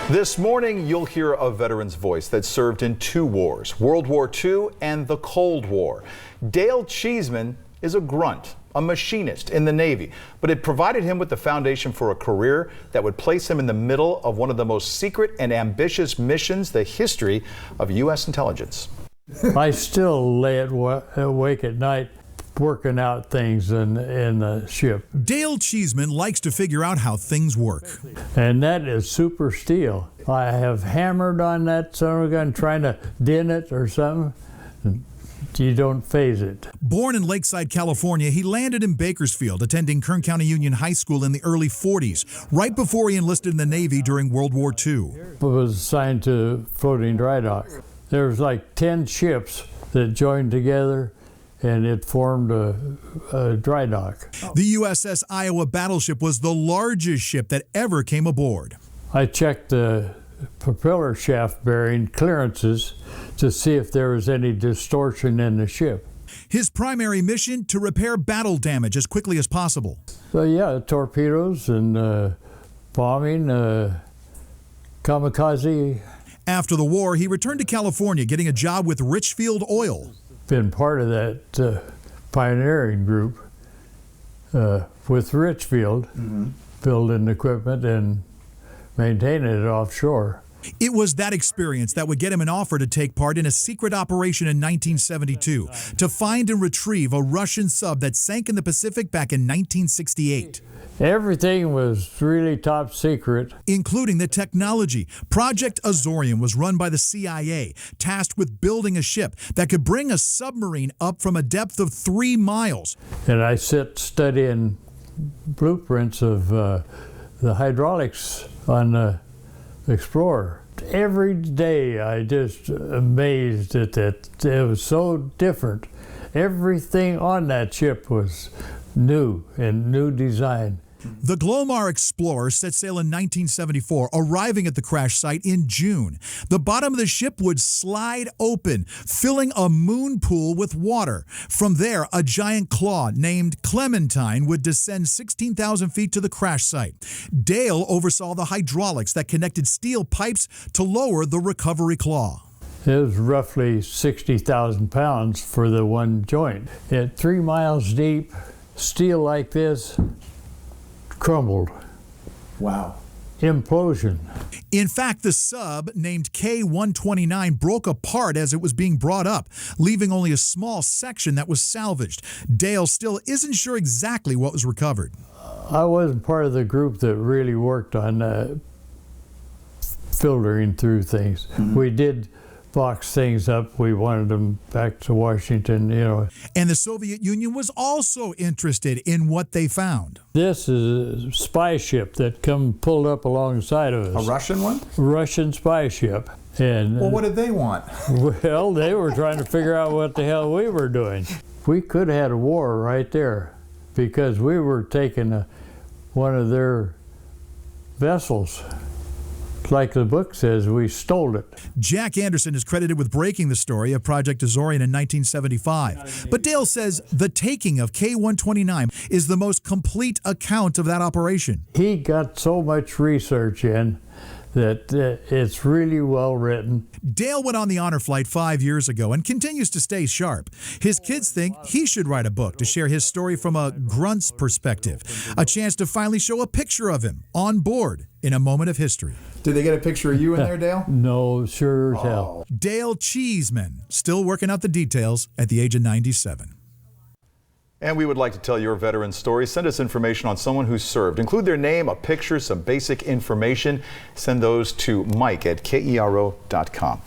This morning, you'll hear a veteran's voice that served in two wars, World War II and the Cold War. Dale Cheeseman is a grunt, a machinist in the Navy, but it provided him with the foundation for a career that would place him in the middle of one of the most secret and ambitious missions in the history of U.S. intelligence. I still lay awake at night working out things in the ship. Dale Cheeseman likes to figure out how things work. And that is super steel. I have hammered on that son of a gun trying to dent it or something. You don't phase it. Born in Lakeside, California, he landed in Bakersfield, attending Kern County Union High School in the early 40s, right before he enlisted in the Navy during World War II. I was assigned to floating dry dock. There was like 10 ships that joined together, and it formed a dry dock. The USS Iowa battleship was the largest ship that ever came aboard. I checked the propeller shaft bearing clearances to see if there was any distortion in the ship. His primary mission, to repair battle damage as quickly as possible. So yeah, torpedoes and bombing, kamikaze. After the war, he returned to California, getting a job with Richfield Oil. Been part of that pioneering group with Richfield, building equipment and maintaining it offshore. It was that experience that would get him an offer to take part in a secret operation in 1972 to find and retrieve a Russian sub that sank in the Pacific back in 1968. Everything was really top secret, including the technology. Project Azorian was run by the CIA, tasked with building a ship that could bring a submarine up from a depth of 3 miles. And I sit studying blueprints of the hydraulics on the Explorer. Every day I just amazed at that. It was so different. Everything on that ship was new and new design. The Glomar Explorer set sail in 1974, arriving at the crash site in June. The bottom of the ship would slide open, filling a moon pool with water. From there, a giant claw named Clementine would descend 16,000 feet to the crash site. Dale oversaw the hydraulics that connected steel pipes to lower the recovery claw. It was roughly 60,000 pounds for the one joint. At 3 miles deep, steel like this crumbled. Wow. Implosion. In fact, the sub, named K-129, broke apart as it was being brought up, leaving only a small section that was salvaged. Dale still isn't sure exactly what was recovered. I wasn't part of the group that really worked on filtering through things. We did box things up. We wanted them back to Washington, you know. And the Soviet Union was also interested in what they found. This is a spy ship that pulled up alongside of us. A Russian one? Russian spy ship. And well, what did they want? Well, they were trying to figure out what the hell we were doing. We could have had a war right there because we were taking one of their vessels. Like the book says, we stole it. Jack Anderson is credited with breaking the story of Project Azorian in 1975. But Dale says the taking of K-129 is the most complete account of that operation. He got so much research in that it's really well written. Dale went on the honor flight 5 years ago and continues to stay sharp. His kids think he should write a book to share his story from a grunt's perspective. A chance to finally show a picture of him on board in a moment of history. Did they get a picture of you in there, Dale? No, sure as hell. Dale Cheeseman, still working out the details at the age of 97. And we would like to tell your veteran story. Send us information on someone who served. Include their name, a picture, some basic information. Send those to Mike at KERO.com.